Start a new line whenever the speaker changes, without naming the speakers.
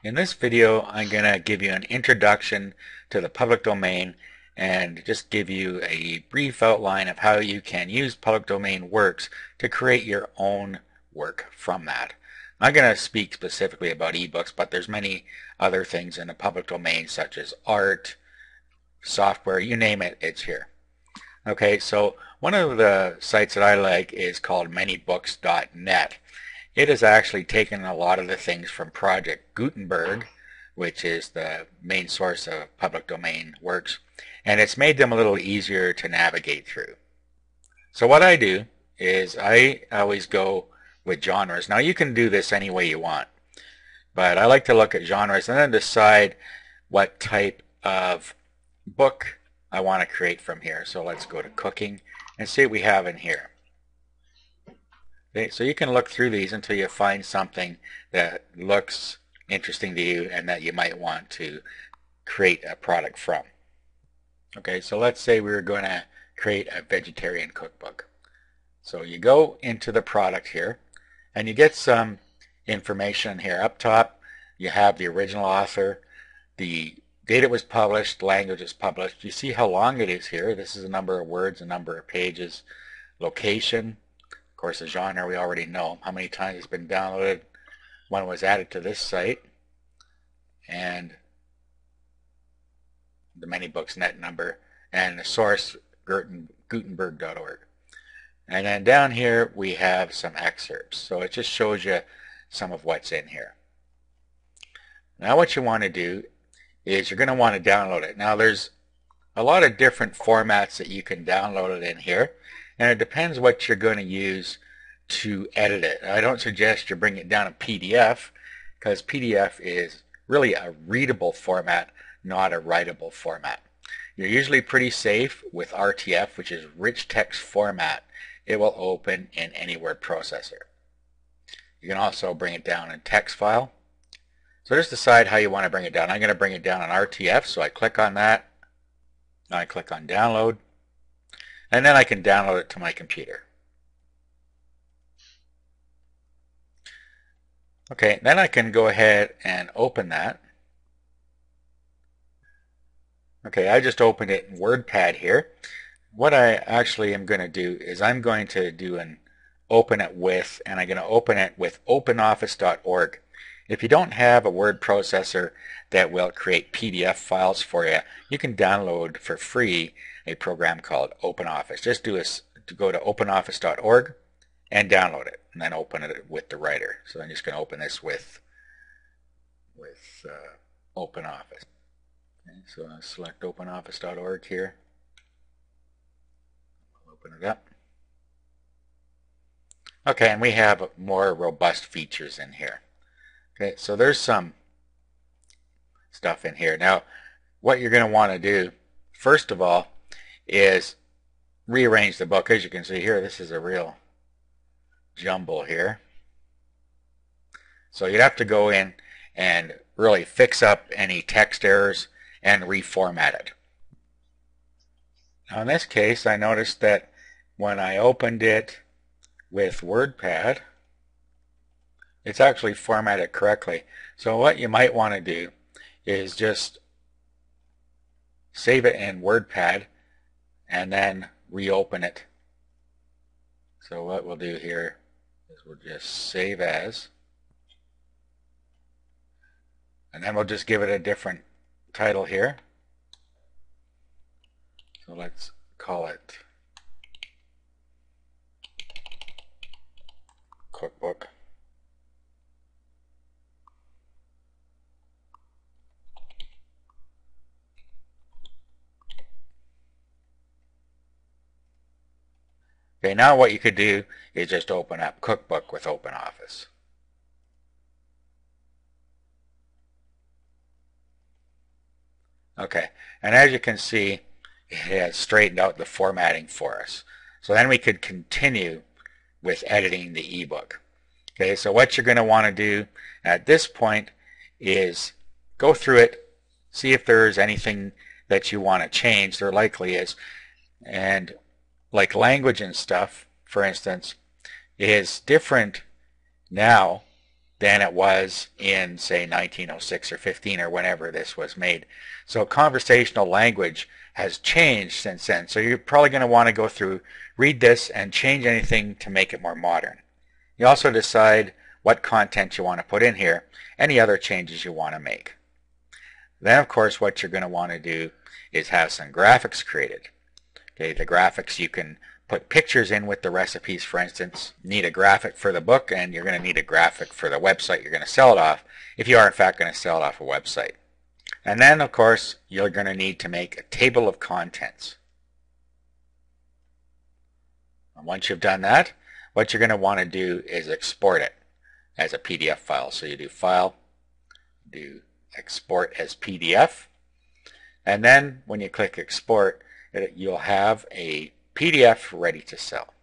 In this video, I'm going to give you an introduction to the public domain and just give you a brief outline of how you can use public domain works to create your own work from that. I'm going to speak specifically about ebooks, but there's many other things in the public domain such as art, software, you name it, it's here. Okay, so one of the sites that I like is called manybooks.net. It has actually taken a lot of the things from Project Gutenberg, which is the main source of public domain works, and it's made them a little easier to navigate through. So what I do is I always go with genres. Now you can do this any way you want, but I like to look at genres and then decide what type of book I want to create from here. So let's go to cooking and see what we have in here. Okay, so you can look through these until you find something that looks interesting to you and that you might want to create a product from. Okay, so let's say we were going to create a vegetarian cookbook. So you go into the product here and you get some information here. Up top you have the original author, the date it was published, language it's published. You see how long it is here. This is a number of words, a number of pages, location. Of course, the genre we already know, how many times it's been downloaded, when it was added to this site, and the ManyBooks.net number, and the source gutenberg.org. And then down here we have some excerpts. So it just shows you some of what's in here. Now what you want to do is you're going to want to download it. Now there's a lot of different formats that you can download it in here, and it depends what you're going to use to edit it. I don't suggest you bring it down in PDF, because PDF is really a readable format, not a writable format. You're usually pretty safe with RTF, which is rich text format. It will open in any word processor. You can also bring it down in text file. So just decide how you want to bring it down. I'm going to bring it down in RTF, so I click on that. Now I click on download, and then I can download it to my computer. Okay, then I can go ahead and open that. Okay, I just opened it in WordPad here. What I actually am going to do is I'm going to do an open it with, and I'm going to open it with openoffice.org. If you don't have a word processor that will create PDF files for you, you can download for free a program called OpenOffice. Just go to openoffice.org and download it, and then open it with the writer. So I'm just going to open this with OpenOffice. Okay, so I'll select openoffice.org here. I'll open it up. Okay, and we have more robust features in here. Okay, so there's some stuff in here. Now, what you're going to want to do, first of all, is rearrange the book. As you can see here, this is a real jumble here. So you'd have to go in and really fix up any text errors and reformat it. Now in this case, I noticed that when I opened it with WordPad, it's actually formatted correctly. So what you might want to do is just save it in WordPad and then reopen it. So what we'll do here is we'll just save as, and then we'll just give it a different title here. So let's call it Cookbook. Okay, now what you could do is just open up Cookbook with OpenOffice. Okay, and as you can see, it has straightened out the formatting for us. So then we could continue with editing the ebook. Okay, so what you're going to want to do at this point is go through it, see if there's anything that you want to change. There likely is. And like language and stuff, for instance, is different now than it was in, say, 1906 or 15 or whenever this was made. So conversational language has changed since then. So you're probably going to want to go through, read this, and change anything to make it more modern. You also decide what content you want to put in here, any other changes you want to make. Then, of course, what you're going to want to do is have some graphics created. Okay, the graphics, you can put pictures in with the recipes, for instance. You need a graphic for the book, and you're going to need a graphic for the website you're going to sell it off, if you are in fact going to sell it off a website. And then, of course, you're going to need to make a table of contents. And once you've done that, what you're going to want to do is export it as a PDF file. So you do File, do Export as PDF, and then when you click Export, you'll have a PDF ready to sell.